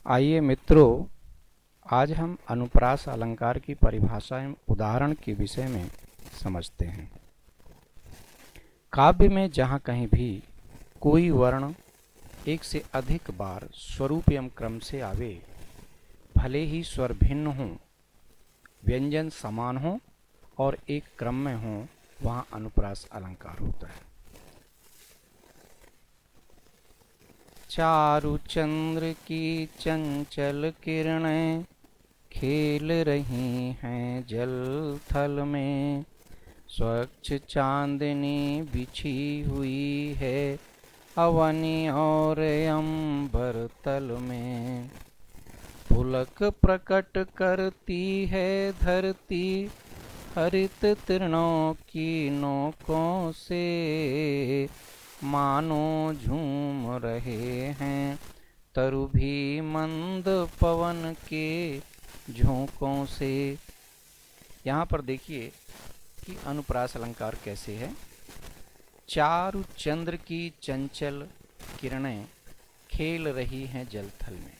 आइए मित्रों, आज हम अनुप्रास अलंकार की परिभाषा एवं उदाहरण के विषय में समझते हैं। काव्य में जहाँ कहीं भी कोई वर्ण एक से अधिक बार स्वरूप एवं क्रम से आवे, भले ही स्वर भिन्न हों, व्यंजन समान हों और एक क्रम में हों, वहाँ अनुप्रास अलंकार होता है। चारु चंद्र की चंचल किरणें खेल रही हैं जल थल में, स्वच्छ चांदनी बिछी हुई है अवनी और अंबर तल में। पुलक प्रकट करती है धरती हरित तृणों की नोकों से, मानो झूम रहे हैं तरु भी मंद पवन के झोंकों से। यहाँ पर देखिए कि अनुप्रास अलंकार कैसे है। चारु चंद्र की चंचल किरणें खेल रही हैं जलथल में।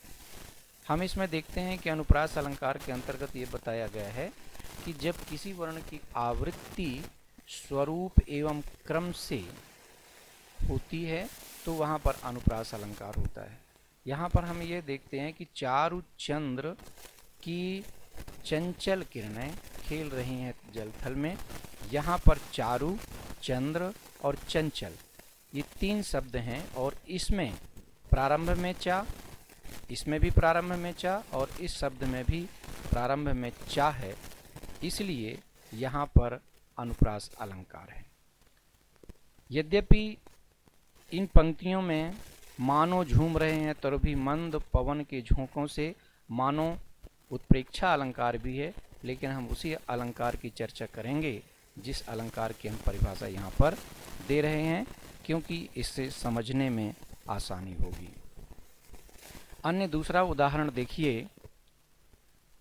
हम इसमें देखते हैं कि अनुप्रास अलंकार के अंतर्गत ये बताया गया है कि जब किसी वर्ण की आवृत्ति स्वरूप एवं क्रम से होती है तो वहाँ पर अनुप्रास अलंकार होता है। यहाँ पर हम ये देखते हैं कि चारु चंद्र की चंचल किरणें खेल रही हैं जलथल में। यहाँ पर चारु, चंद्र और चंचल ये तीन शब्द हैं और इसमें प्रारंभ में चा, इसमें भी प्रारंभ में चा और इस शब्द में भी प्रारंभ में चा है, इसलिए यहाँ पर अनुप्रास अलंकार है। यद्यपि इन पंक्तियों में मानो झूम रहे हैं तो भी मंद पवन के झोंकों से मानो उत्प्रेक्षा अलंकार भी है, लेकिन हम उसी अलंकार की चर्चा करेंगे जिस अलंकार की हम परिभाषा यहाँ पर दे रहे हैं, क्योंकि इससे समझने में आसानी होगी। अन्य दूसरा उदाहरण देखिए।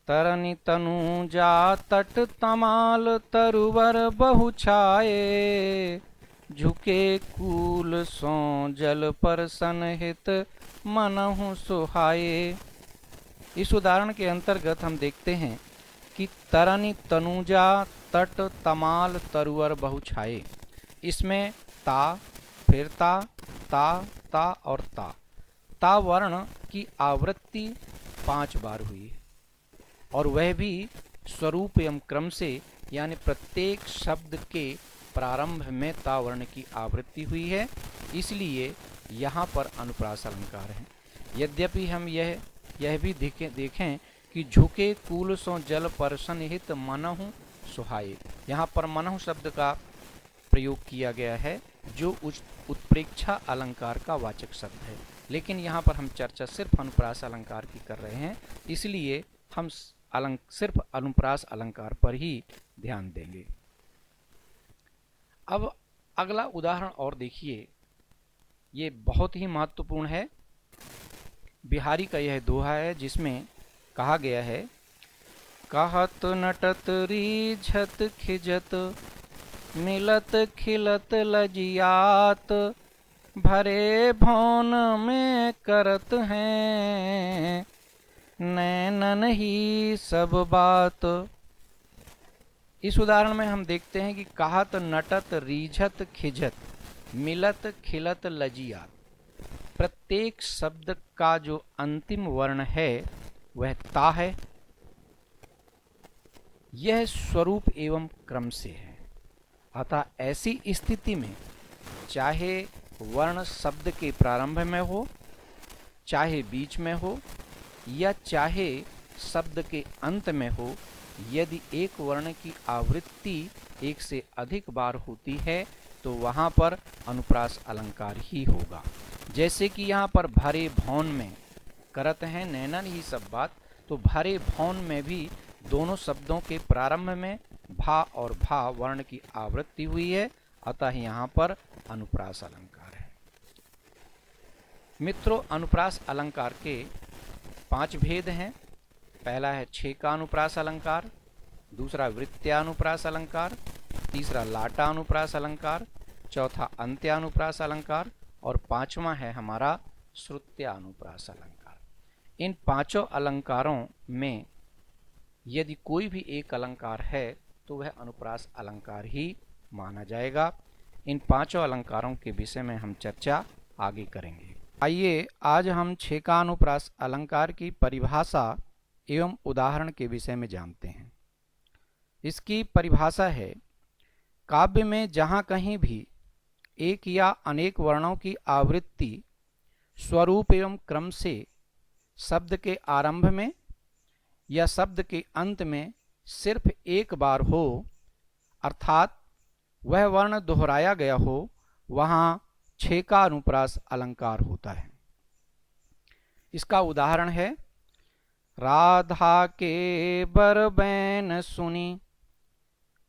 तरनि तनु जा तट तमाल तरुवर बहु छाए, झुके कूल सो जल पर सनहित मनहु सुहाए। इस उदाहरण के अंतर्गत हम देखते हैं कि तरनि तनुजा तट तमाल तरुवर बहु छाए। इसमें ता, फिर ता और ता वर्ण की आवृत्ति 5 बार हुई है और वह भी स्वरूप एवं क्रम से, यानी प्रत्येक शब्द के प्रारंभ में ता वर्ण की आवृत्ति हुई है, इसलिए यहाँ पर अनुप्रास अलंकार है। यद्यपि हम यह भी देखें कि झुके कूल सो जल पर सन्निहित मनहु सुहाए, यहाँ पर मनहु शब्द का प्रयोग किया गया है जो उत्प्रेक्षा अलंकार का वाचक शब्द है, लेकिन यहाँ पर हम चर्चा सिर्फ अनुप्रास अलंकार की कर रहे हैं, इसलिए हम सिर्फ अनुप्रास अलंकार पर ही ध्यान देंगे। अब अगला उदाहरण और देखिए, ये बहुत ही महत्वपूर्ण है। बिहारी का यह दोहा है जिसमें कहा गया है, कहत नटत रीझत खिजत मिलत खिलत लजियात, भरे भौन में करत हैं नैनन ही सब बात। इस उदाहरण में हम देखते हैं कि कहत नटत रीझत खिजत मिलत खिलत लजियात, प्रत्येक शब्द का जो अंतिम वर्ण है वह ता है। यह स्वरूप एवं क्रम से है, अतः ऐसी स्थिति में चाहे वर्ण शब्द के प्रारंभ में हो, चाहे बीच में हो या चाहे शब्द के अंत में हो, यदि एक वर्ण की आवृत्ति एक से अधिक बार होती है तो वहाँ पर अनुप्रास अलंकार ही होगा। जैसे कि यहाँ पर भरे भौन में करत हैं नैनन ही सब बात, तो भरे भौन में भी दोनों शब्दों के प्रारंभ में भा और भा वर्ण की आवृत्ति हुई है, अतः यहाँ पर अनुप्रास अलंकार है। मित्रों, अनुप्रास अलंकार के 5 भेद हैं। पहला है छेका अनुप्रास अलंकार, दूसरा वृत्त्यानुप्रास अलंकार, तीसरा लाटानुप्रास अलंकार, चौथा अंत्यानुप्रास अलंकार और पांचवा है हमारा श्रुत्यानुप्रास अलंकार। इन पांचों अलंकारों में यदि कोई भी एक अलंकार है तो वह अनुप्रास अलंकार ही माना जाएगा। इन पांचों अलंकारों के विषय में हम चर्चा आगे करेंगे। आइए आज हम छेकानुप्रास अलंकार की परिभाषा एवं उदाहरण के विषय में जानते हैं। इसकी परिभाषा है, काव्य में जहाँ कहीं भी एक या अनेक वर्णों की आवृत्ति स्वरूप एवं क्रम से शब्द के आरंभ में या शब्द के अंत में सिर्फ एक बार हो, अर्थात वह वर्ण दोहराया गया हो, वहाँ छेकानुप्रास अलंकार होता है। इसका उदाहरण है, राधा के बरबैन सुनी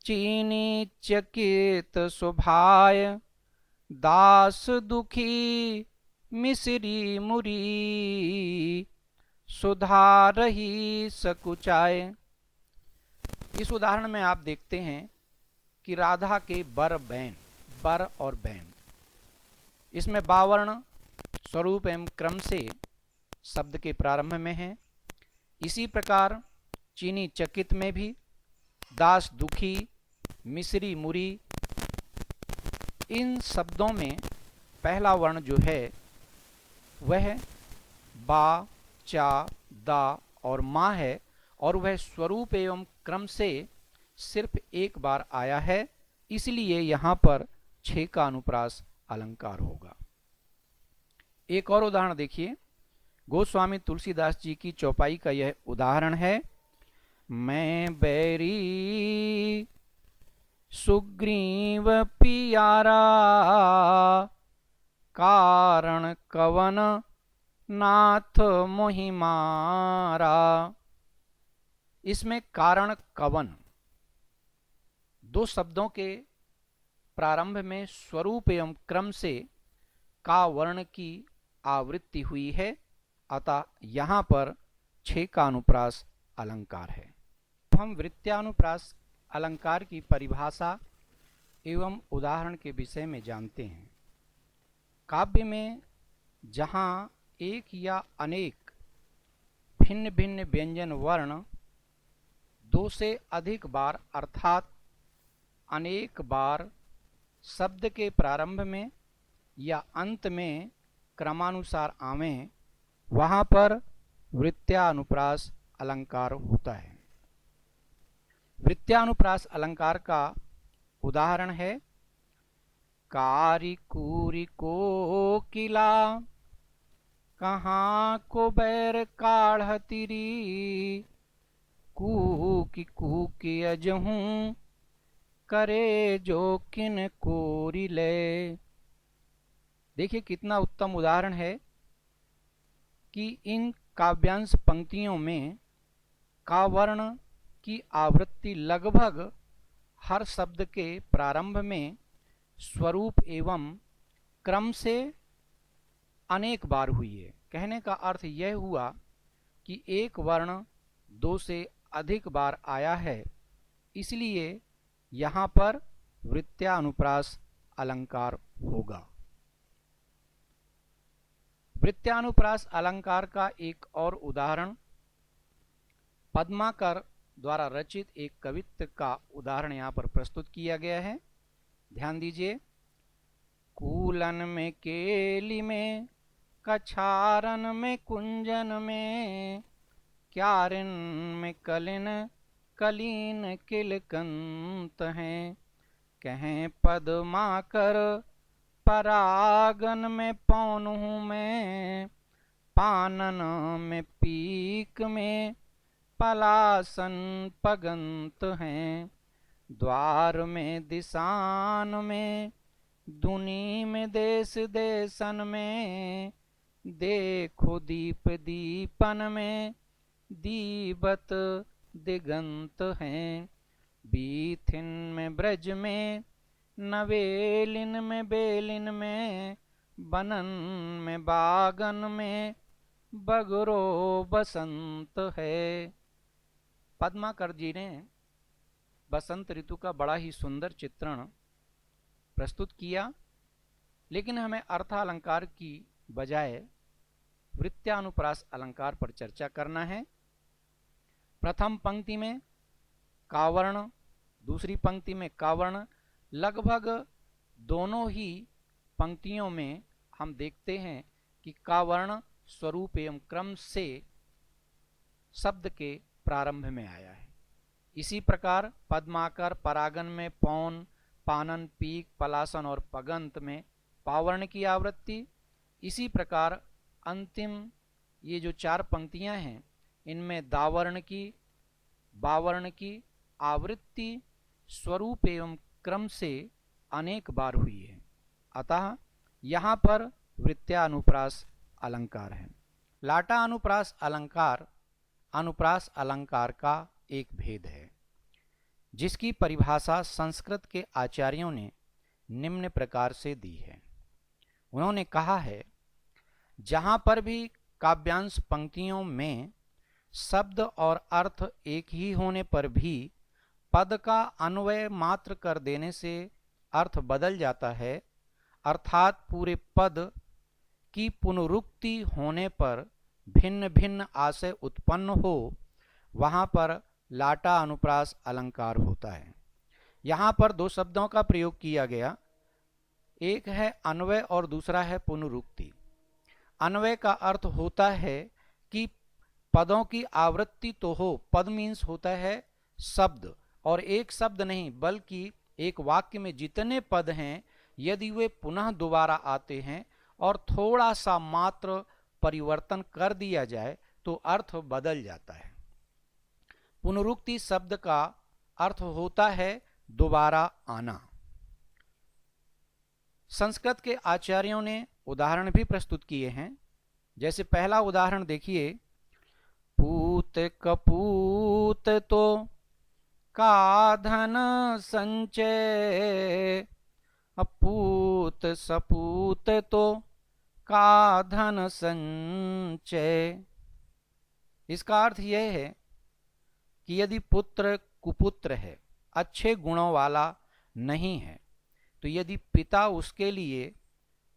चीनी चकित सुभाय, दास दुखी मिसरी मुरी, सुधा रही सकुचाए। इस उदाहरण में आप देखते हैं कि राधा के बर बैन, बर और बैन, इसमें बावर्ण स्वरूप एवं क्रम से शब्द के प्रारंभ में है। इसी प्रकार चीनी चकित में भी दास दुखी मिसरी मुरी, इन शब्दों में पहला वर्ण जो है वह बा, चा, दा और मा है और वह स्वरूप एवं क्रम से सिर्फ एक बार आया है, इसलिए यहां पर छेकानुप्रास अलंकार होगा। एक और उदाहरण देखिए, गोस्वामी तुलसीदास जी की चौपाई का यह उदाहरण है, मैं बैरी सुग्रीव पियारा, कारण कवन नाथ मोहि मारा। इसमें कारण कवन दो शब्दों के प्रारंभ में स्वरूप एवं क्रम से का वर्ण की आवृत्ति हुई है, अतः यहां पर छेकानुप्रास अलंकार है। हम वृत्त्यानुप्रास अलंकार की परिभाषा एवं उदाहरण के विषय में जानते हैं। काव्य में जहाँ एक या अनेक भिन्न भिन्न व्यंजन वर्ण दो से अधिक बार अर्थात अनेक बार शब्द के प्रारंभ में या अंत में क्रमानुसार आवें, वहाँ पर वृत्त्यानुप्रास अलंकार होता है। वृत्त्यानुप्रास अलंकार का उदाहरण है, कारी कूरी कोकिला, कहाँ को बैर काढ़तिरी, कूकी अजहूं करे जो किन कोरी ले। देखिए कितना उत्तम उदाहरण है कि इन काव्यांश पंक्तियों में कावर्ण की आवृत्ति लगभग हर शब्द के प्रारंभ में स्वरूप एवं क्रम से अनेक बार हुई है। कहने का अर्थ यह हुआ कि एक वर्ण दो से अधिक बार आया है, इसलिए यहाँ पर वृत्त्यानुप्रास अलंकार होगा। वृत्त्यानुप्रास अलंकार का एक और उदाहरण पद्माकर द्वारा रचित एक कवित्व का उदाहरण यहाँ पर प्रस्तुत किया गया है। ध्यान दीजिए, कूलन में केली में, कछारन में कुंजन में, क्यारिन में कलिन कलीन किलकंत हैं, कहें पद्माकर परागन में पौनहूं में, पानन में पीक में पलासन पगंत हैं, द्वार में दिसान में, दुनी में देश देशन में, देखो दीप दीपन में, दीबत दिगंत हैं, बीथिन में ब्रज में, नवेलिन में बेलिन में, बनन में बागन में, बगरो बसंत है। पद्माकर जी ने बसंत ऋतु का बड़ा ही सुंदर चित्रण प्रस्तुत किया, लेकिन हमें अर्थालंकार की बजाय वृत्यानुप्रास अलंकार पर चर्चा करना है। प्रथम पंक्ति में कावर्ण, दूसरी पंक्ति में कावर्ण, लगभग दोनों ही पंक्तियों में हम देखते हैं कि कावर्ण स्वरूप एवं क्रम से शब्द के प्रारंभ में आया है। इसी प्रकार पद्माकर, परागन में पौन, पानन, पीक, पलासन और पगंत में पावर्ण की आवृत्ति। इसी प्रकार अंतिम ये जो 4 पंक्तियां हैं इनमें दावर्ण की, बावर्ण की आवृत्ति स्वरूप एवं क्रम से अनेक बार हुई है। अतः यहाँ पर वृत्यानुप्रास अलंकार है। लाटा अनुप्रास अलंकार अनुप्रास अलंकार का एक भेद है, जिसकी परिभाषा संस्कृत के आचार्यों ने निम्न प्रकार से दी है। उन्होंने कहा है, जहां पर भी काव्यांश पंक्तियों में शब्द और अर्थ एक ही होने पर भी पद का अन्वय मात्र कर देने से अर्थ बदल जाता है, अर्थात पूरे पद की पुनरुक्ति होने पर भिन्न भिन्न आशय उत्पन्न हो, वहां पर लाटा अनुप्रास अलंकार होता है। यहाँ पर 2 शब्दों का प्रयोग किया गया, एक है अन्वय और दूसरा है पुनरुक्ति। अन्वय का अर्थ होता है कि पदों की आवृत्ति तो हो, पद मीन्स होता है शब्द, और एक शब्द नहीं बल्कि एक वाक्य में जितने पद हैं यदि वे पुनः दोबारा आते हैं और थोड़ा सा मात्र परिवर्तन कर दिया जाए तो अर्थ बदल जाता है। पुनरुक्ति शब्द का अर्थ होता है दोबारा आना। संस्कृत के आचार्यों ने उदाहरण भी प्रस्तुत किए हैं। जैसे पहला उदाहरण देखिए, पूत कपूत तो का धन संचय, अपूत सपूत तो का धन संचय। इसका अर्थ यह है कि यदि पुत्र कुपुत्र है, अच्छे गुणों वाला नहीं है, तो यदि पिता उसके लिए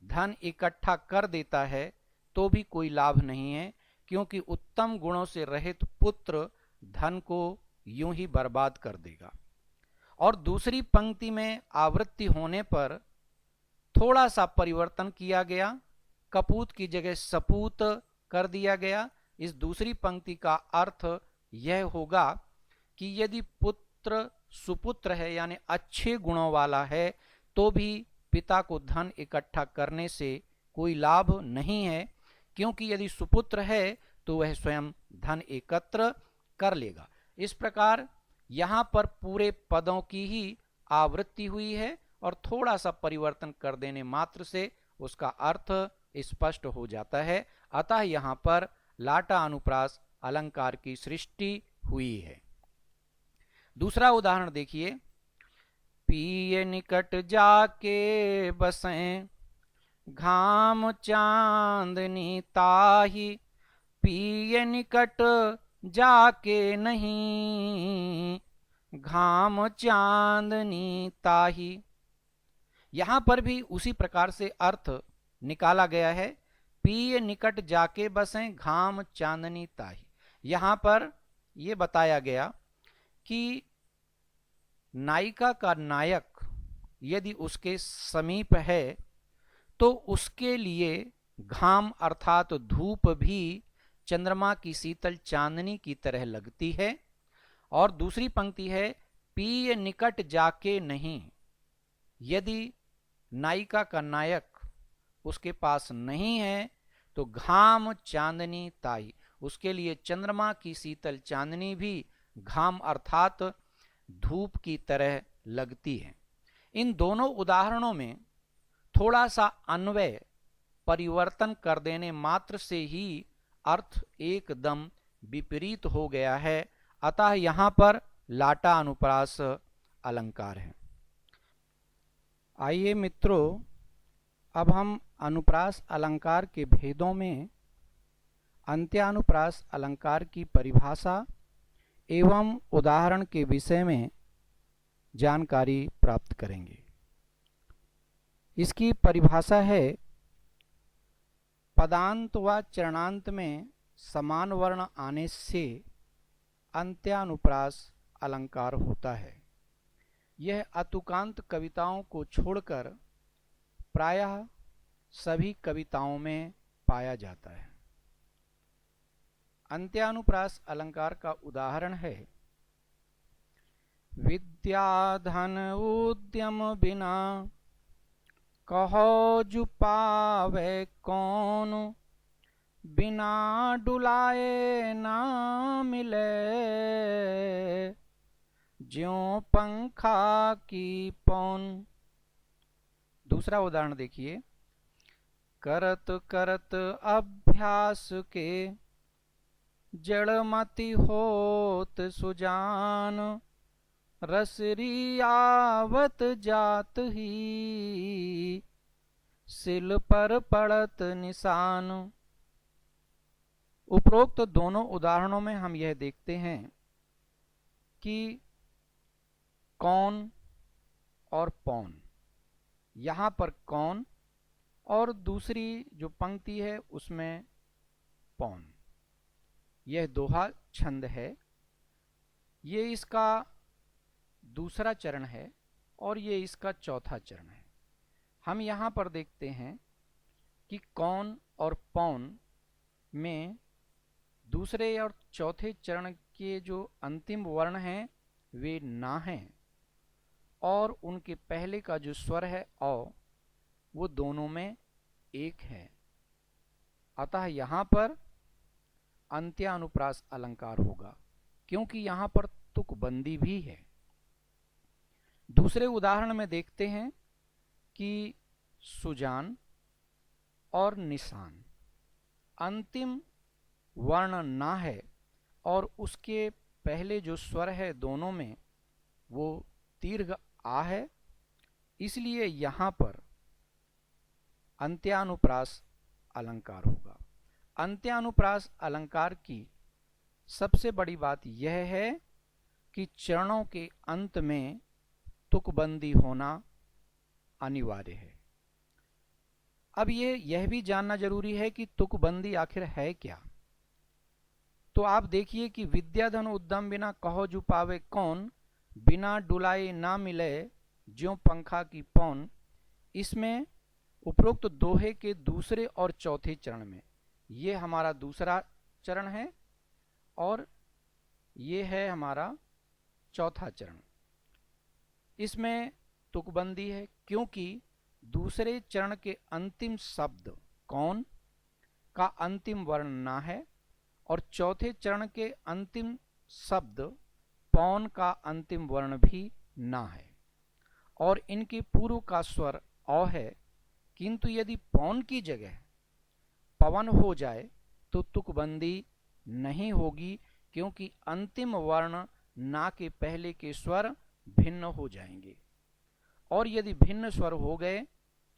धन इकट्ठा कर देता है तो भी कोई लाभ नहीं है, क्योंकि उत्तम गुणों से रहित पुत्र धन को यूं ही बर्बाद कर देगा। और दूसरी पंक्ति में आवृत्ति होने पर थोड़ा सा परिवर्तन किया गया, कपूत की जगह सपूत कर दिया गया। इस दूसरी पंक्ति का अर्थ यह होगा कि यदि पुत्र सुपुत्र है यानी अच्छे गुणों वाला है तो भी पिता को धन इकट्ठा करने से कोई लाभ नहीं है, क्योंकि यदि सुपुत्र है तो वह स्वयं धन एकत्र कर लेगा। इस प्रकार यहाँ पर पूरे पदों की ही आवृत्ति हुई है और थोड़ा सा परिवर्तन कर देने मात्र से उसका अर्थ स्पष्ट हो जाता है। अतः यहाँ पर लाटा अनुप्रास अलंकार की सृष्टि हुई है। दूसरा उदाहरण देखिए, पिए निकट जाके बसें घाम चांदनी ताही, पिए निकट जाके नहीं घाम चांदनी ताही। यहां पर भी उसी प्रकार से अर्थ निकाला गया है, पिए निकट जाके बसें घाम चांदनी ताही। यहां पर यह बताया गया कि नायिका का नायक यदि उसके समीप है तो उसके लिए घाम अर्थात धूप भी चंद्रमा की शीतल चांदनी की तरह लगती है। और दूसरी पंक्ति है, पिए निकट जाके नहीं, यदि नायिका का नायक उसके पास नहीं है तो घाम चांदनी ताई, उसके लिए चंद्रमा की शीतल चांदनी भी घाम अर्थात धूप की तरह लगती है। इन दोनों उदाहरणों में थोड़ा सा अन्वय परिवर्तन कर देने मात्र से ही अर्थ एकदम विपरीत हो गया है। अतः यहाँ पर लाटा अनुप्रास अलंकार है। आइए मित्रों, अब हम अनुप्रास अलंकार के भेदों में अंत्यानुप्रास अलंकार की परिभाषा एवं उदाहरण के विषय में जानकारी प्राप्त करेंगे। इसकी परिभाषा है, पदांत व चरणांत में समान वर्ण आने से अंत्यानुप्रास अलंकार होता है। यह अतुकांत कविताओं को छोड़कर प्रायः सभी कविताओं में पाया जाता है। अंत्यानुप्रास अलंकार का उदाहरण है, विद्या धन उद्यम बिना कहो जु पावे कौन, बिना डुलाए ना मिले ज्यों पंखा की पौन। दूसरा उदाहरण देखिए, करत करत अभ्यास के जड़मति होत सुजान, रसरी आवत जात ही सिल पर पड़त निशान। उपरोक्त दोनों उदाहरणों में हम यह देखते हैं कि कौन और पौन, यहाँ पर कौन और दूसरी जो पंक्ति है उसमें पौन, यह दोहा छंद है। ये इसका दूसरा चरण है और ये इसका चौथा चरण है। हम यहाँ पर देखते हैं कि कौन और पौन में दूसरे और चौथे चरण के जो अंतिम वर्ण हैं वे ना हैं, और उनके पहले का जो स्वर है औ वो दोनों में एक है। अतः यहाँ पर अंत्यानुप्रास अलंकार होगा, क्योंकि यहाँ पर तुकबंदी भी है। दूसरे उदाहरण में देखते हैं कि सुजान और निशान, अंतिम वर्ण ना है और उसके पहले जो स्वर है दोनों में वो दीर्घ आ है, इसलिए यहाँ पर अंत्यानुप्रास अलंकार होगा। अंत्यानुप्रास अलंकार की सबसे बड़ी बात यह है कि चरणों के अंत में तुकबंदी होना अनिवार्य है। अब यह भी जानना जरूरी है कि तुकबंदी आखिर है क्या। तो आप देखिए कि विद्या धन उद्यम बिना कहो जु पावे कौन, बिना डुलाए ना मिले ज्यों पंखा की पौन। इसमें उपरोक्त दोहे के दूसरे और चौथे चरण में, ये हमारा दूसरा चरण है और ये है हमारा चौथा चरण, इसमें तुकबंदी है, क्योंकि दूसरे चरण के अंतिम शब्द कौन का अंतिम वर्ण ना है और चौथे चरण के अंतिम शब्द पौन का अंतिम वर्ण भी ना है, और इनके पूर्व का स्वर औ है। किंतु यदि पौन की जगह पवन हो जाए तो तुकबंदी नहीं होगी, क्योंकि अंतिम वर्ण ना के पहले के स्वर भिन्न हो जाएंगे, और यदि भिन्न स्वर हो गए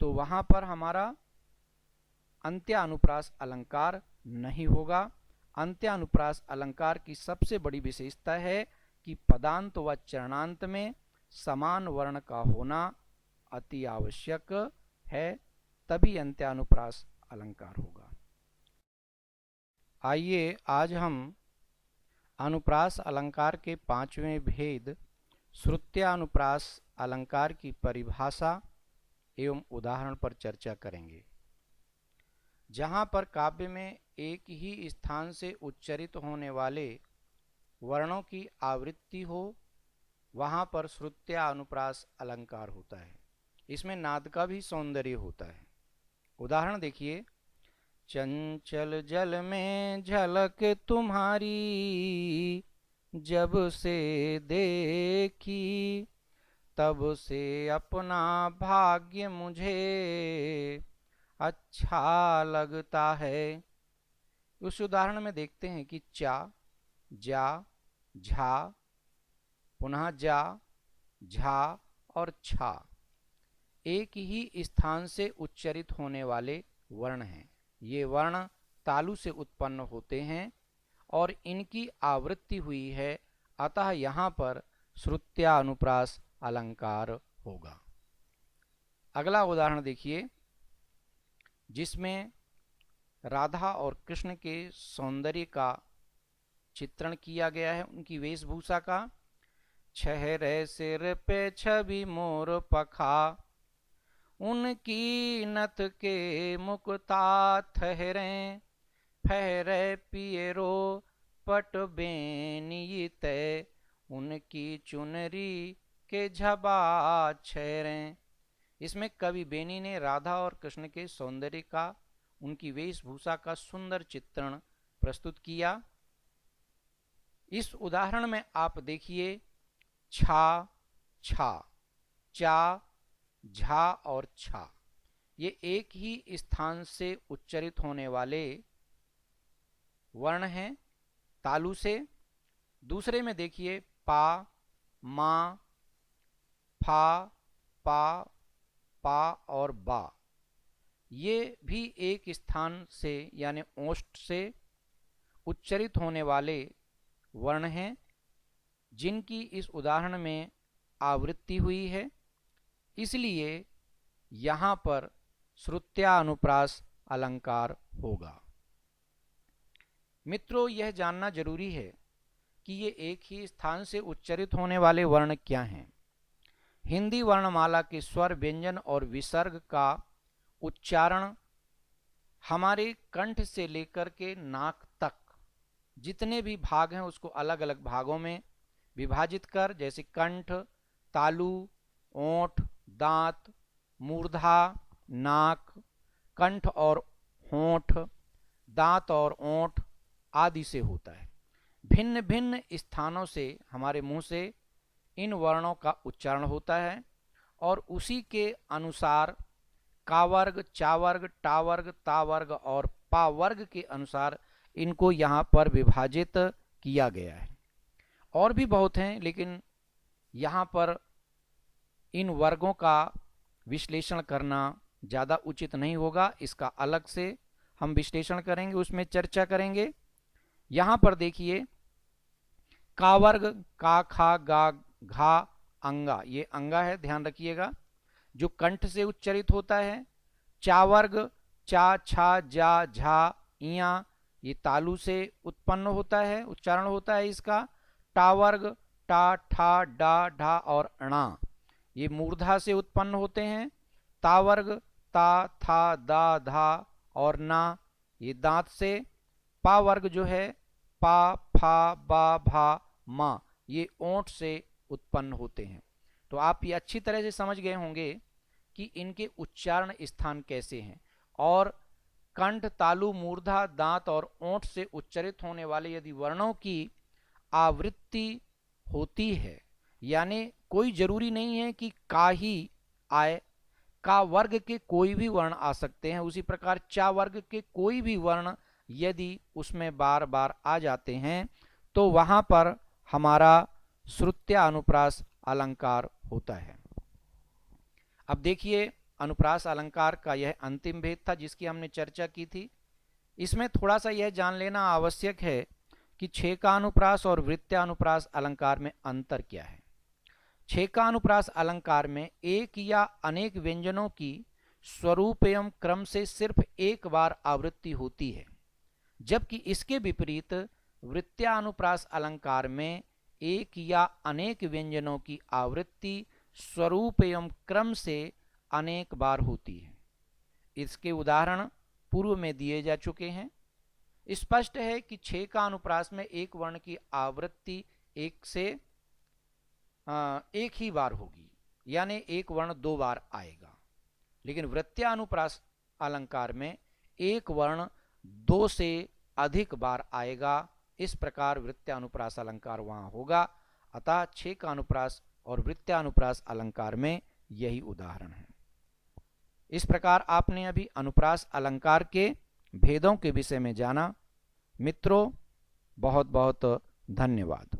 तो वहां पर हमारा अंत्यानुप्रास अलंकार नहीं होगा। अंत्यानुप्रास अलंकार की सबसे बड़ी विशेषता है कि पदांत व चरणांत में समान वर्ण का होना अति आवश्यक है, तभी अंत्यानुप्रास अलंकार होगा। आइए आज हम अनुप्रास अलंकार के पांचवें भेद श्रुत्यानुप्रास अलंकार की परिभाषा एवं उदाहरण पर चर्चा करेंगे। जहाँ पर काव्य में एक ही स्थान से उच्चरित होने वाले वर्णों की आवृत्ति हो, वहाँ पर श्रुत्यानुप्रास अलंकार होता है। इसमें नाद का भी सौंदर्य होता है। उदाहरण देखिए, चंचल जल में झलक तुम्हारी जब से देखी, तब से अपना भाग्य मुझे अच्छा लगता है। उस उदाहरण में देखते हैं कि चा, जा, झा, पुनः जा, झा और छा एक ही स्थान से उच्चरित होने वाले वर्ण हैं। ये वर्ण तालु से उत्पन्न होते हैं और इनकी आवृत्ति हुई है, अतः यहाँ पर श्रुत्यानुप्रास अलंकार होगा। अगला उदाहरण देखिए, जिसमें राधा और कृष्ण के सौंदर्य का चित्रण किया गया है, उनकी वेशभूषा का। छहरे सिर पे छवि मोर पखा, उनकी नथ के मुक्ता ठहरे, फहरे पियरो पट बेनी तय, उनकी चुनरी के झबा छेरे। इसमें कवि बेनी ने राधा और कृष्ण के सौंदर्य का, उनकी वेशभूषा का सुंदर चित्रण प्रस्तुत किया। इस उदाहरण में आप देखिए छा, छा, चा, झा और छा, ये एक ही स्थान से उच्चरित होने वाले वर्ण हैं तालु से। दूसरे में देखिए पा, मा, फा, पा, पा और बा, ये भी एक स्थान से यानी ओष्ठ से उच्चरित होने वाले वर्ण हैं, जिनकी इस उदाहरण में आवृत्ति हुई है। इसलिए यहाँ पर श्रुत्यानुप्रास अलंकार होगा। मित्रों, यह जानना जरूरी है कि ये एक ही स्थान से उच्चरित होने वाले वर्ण क्या हैं। हिंदी वर्णमाला के स्वर, व्यंजन और विसर्ग का उच्चारण हमारे कंठ से लेकर के नाक तक जितने भी भाग हैं उसको अलग अलग भागों में विभाजित कर, जैसे कंठ, तालु, ओंठ, दांत, मूर्धा, नाक, कंठ और होंठ, दांत और ओंठ आदि से होता है। भिन्न भिन्न स्थानों से हमारे मुंह से इन वर्णों का उच्चारण होता है और उसी के अनुसार का वर्ग, चा वर्ग, टा वर्ग, ता वर्ग और पा वर्ग के अनुसार इनको यहाँ पर विभाजित किया गया है। और भी बहुत हैं, लेकिन यहाँ पर इन वर्गों का विश्लेषण करना ज़्यादा उचित नहीं होगा। इसका अलग से हम विश्लेषण करेंगे, उसमें चर्चा करेंगे। यहाँ पर देखिए का वर्ग, का, खा, गा, घा, अंगा, ये अंगा है, ध्यान रखिएगा, जो कंठ से उच्चरित होता है। चा वर्ग, चा, छा, जा, झा, इया, ये तालु से उत्पन्न होता है, उच्चारण होता है इसका। टा वर्ग, टा, ठा, डा, ढा और णा, ये मूर्धा से उत्पन्न होते हैं। ता वर्ग, ता, था, दा, धा और ना, ये दांत से। पा वर्ग जो है पा, फा, बा, भा, मा, ये ओंठ से उत्पन्न होते हैं। तो आप ये अच्छी तरह से समझ गए होंगे कि इनके उच्चारण स्थान कैसे हैं। और कंठ, तालु, मूर्धा, दांत और ओंठ से उच्चरित होने वाले यदि वर्णों की आवृत्ति होती है, यानी कोई जरूरी नहीं है कि का ही आए, का वर्ग के कोई भी वर्ण आ सकते हैं। उसी प्रकार चा वर्ग के कोई भी वर्ण यदि उसमें बार बार आ जाते हैं तो वहां पर हमारा श्रुत्यानुप्रास अलंकार होता है। अब देखिए अनुप्रास अलंकार का यह अंतिम भेद था जिसकी हमने चर्चा की थी। इसमें थोड़ा सा यह जान लेना आवश्यक है कि छेकानुप्रास और वृत्यानुप्रास अलंकार में अंतर क्या है। छेकानुप्रास अलंकार में एक या अनेक व्यंजनों की स्वरूप एवं क्रम से सिर्फ एक बार आवृत्ति होती है, जबकि इसके विपरीत वृत्यानुप्रास अलंकार में एक या अनेक व्यंजनों की आवृत्ति स्वरूप एवं क्रम से अनेक बार होती है। इसके उदाहरण पूर्व में दिए जा चुके हैं। स्पष्ट है कि छह का अनुप्रास में एक वर्ण की आवृत्ति एक ही बार होगी, यानी एक वर्ण दो बार आएगा। लेकिन वृत्यानुप्रास अलंकार में एक वर्ण दो से अधिक बार आएगा। इस प्रकार वृत्यानुप्रास अलंकार वहां होगा। अतः छह का अनुप्रास और वृत्यानुप्रास अलंकार में यही उदाहरण है। इस प्रकार आपने अभी अनुप्रास अलंकार के भेदों के विषय में जाना। मित्रों, बहुत बहुत धन्यवाद।